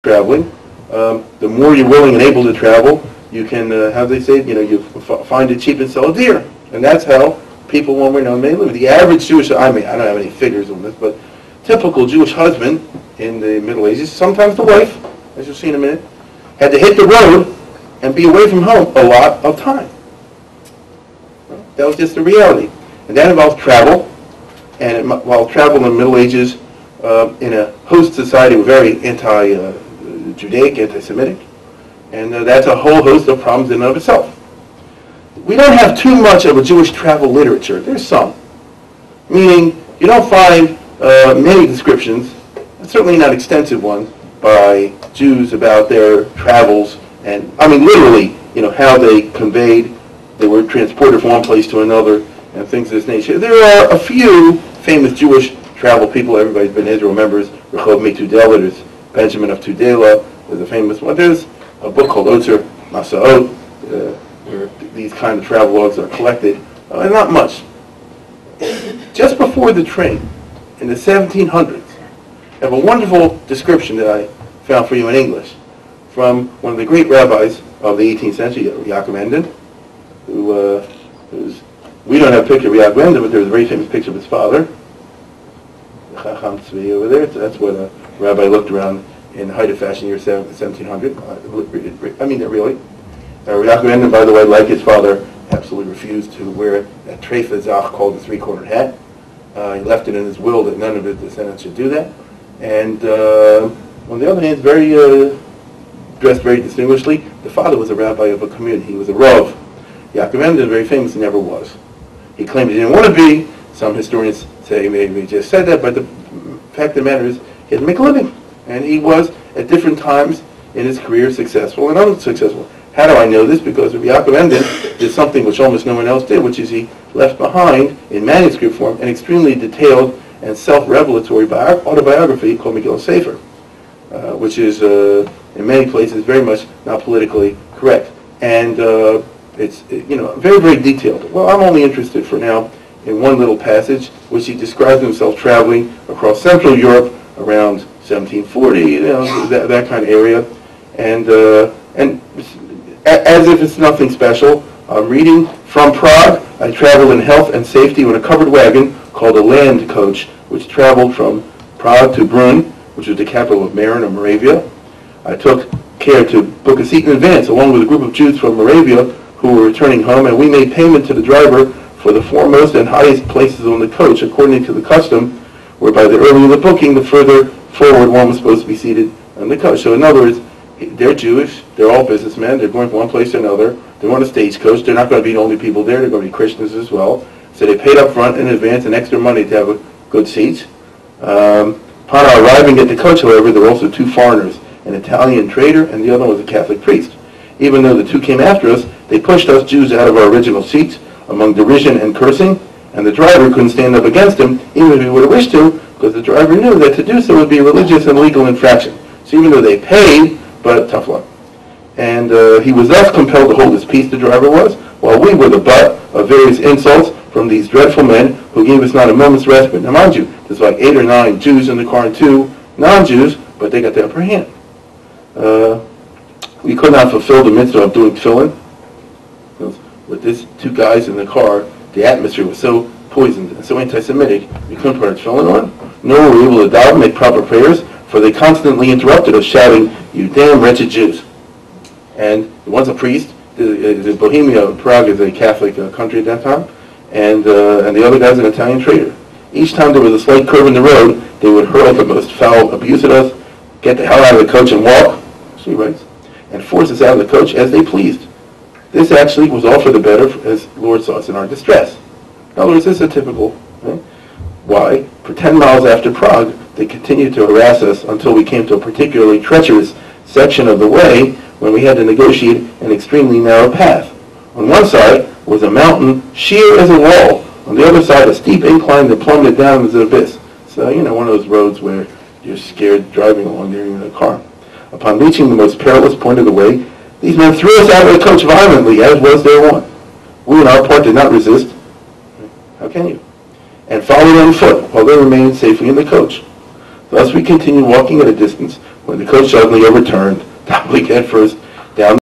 traveling. The more you're willing and able to travel, you can, how they say, you find it cheap and sell it dear. And that's how people, when we're known, may live. The average Jewish, I don't have any figures on this, but typical Jewish husband in the Middle Ages, sometimes the wife, as you'll see in a minute, had to hit the road and be away from home a lot of time. That was just the reality. And that involved travel. And while travel in the Middle Ages in a host society were very anti-Judaic, anti-Semitic. And that's a whole host of problems in and of itself. We don't have too much of a Jewish travel literature. There's some. Meaning, you don't find many descriptions, certainly not extensive ones, by Jews about their travels. And, I mean, literally, how they conveyed, they were transported from one place to another, and things of this nature. There are a few famous Jewish travel people. Everybody's been Israel members. Rehov Metudela, there's Benjamin of Tudela, there's a famous one. There's a book called Otzer Masaot, where these kind of travel logs are collected, and not much. Just before the train, in the 1700s, I have a wonderful description that I found for you in English from one of the great rabbis of the 18th century, Yaakov Enden, we don't have a picture of Yaakov Enden, but there's a very famous picture of his father, Chacham Tzvi over there. So that's what a rabbi looked around in the height of fashion year 1700. I mean that really. Yaakov Enden, by the way, like his father, absolutely refused to wear a treifa zach called the three-cornered hat. He left it in his will that none of his descendants should do that. And on the other hand, dressed very distinguishedly. The father was a rabbi of a community. He was a Rav. Yaakov Enden, very famous, he never was. He claimed he didn't want to be. Some historians say maybe he just said that, but the fact of the matter is he had to make a living. And he was, at different times in his career, successful and unsuccessful. How do I know this? Because Yaakov Enden did something which almost no one else did, which is he left behind, in manuscript form, an extremely detailed and self-revelatory autobiography called Megillah Sefer, which is, in many places, very much not politically correct. And it's very, very detailed. Well, I'm only interested for now in one little passage, which he describes himself traveling across Central Europe around 1740, that kind of area, and as if it's nothing special. I'm reading from Prague. I traveled in health and safety with a covered wagon called a land coach, which traveled from Prague to Brunn, which was the capital of Mähren or Moravia. I took care to book a seat in advance, along with a group of Jews from Moravia who were returning home, and we made payment to the driver for the foremost and highest places on the coach, according to the custom, whereby the earlier the booking, the further forward one was supposed to be seated on the coach. So in other words, they're Jewish, they're all businessmen, they're going from one place to another, they're on a stagecoach, they're not going to be the only people there, they're going to be Christians as well. So they paid up front in advance and extra money to have a good seat. Upon our arriving at the coach, however, there were also two foreigners, an Italian trader and the other was a Catholic priest. Even though the two came after us, they pushed us Jews out of our original seats among derision and cursing, and the driver couldn't stand up against him, even if he would have wished to, because the driver knew that to do so would be a religious and legal infraction. So even though they paid, but tough luck. And he was thus compelled to hold his peace, the driver was, while we were the butt of various insults from these dreadful men who gave us not a moment's respite. Now mind you, there's like 8 or 9 Jews in the car and 2 non-Jews, but they got the upper hand. We could not fulfill the mitzvah of doing tefillin. With these 2 guys in the car, the atmosphere was so poisoned and so anti-Semitic, we couldn't put our tefillin on, nor were we able to daven, make proper prayers, for they constantly interrupted us, shouting, "You damn wretched Jews." And once a priest, the Bohemia, Prague is a Catholic country at that time, and the other guy's an Italian trader. Each time there was a slight curve in the road, they would hurl the most foul abuse at us, get the hell out of the coach and walk, she writes, and force us out of the coach as they pleased. This actually was all for the better, as Lord saw us in our distress. In other words, this is a typical, right? Why? For 10 miles after Prague, they continued to harass us until we came to a particularly treacherous section of the way when we had to negotiate an extremely narrow path. On one side was a mountain sheer as a wall. On the other side, a steep incline that plummeted down into the abyss. So, one of those roads where you're scared driving along there in a car. Upon reaching the most perilous point of the way, these men threw us out of the coach violently, as was their wont. We, on our part, did not resist. How can you? And followed on foot, while they remained safely in the coach. Thus we continued walking at a distance, when the coach suddenly overturned, doubling head first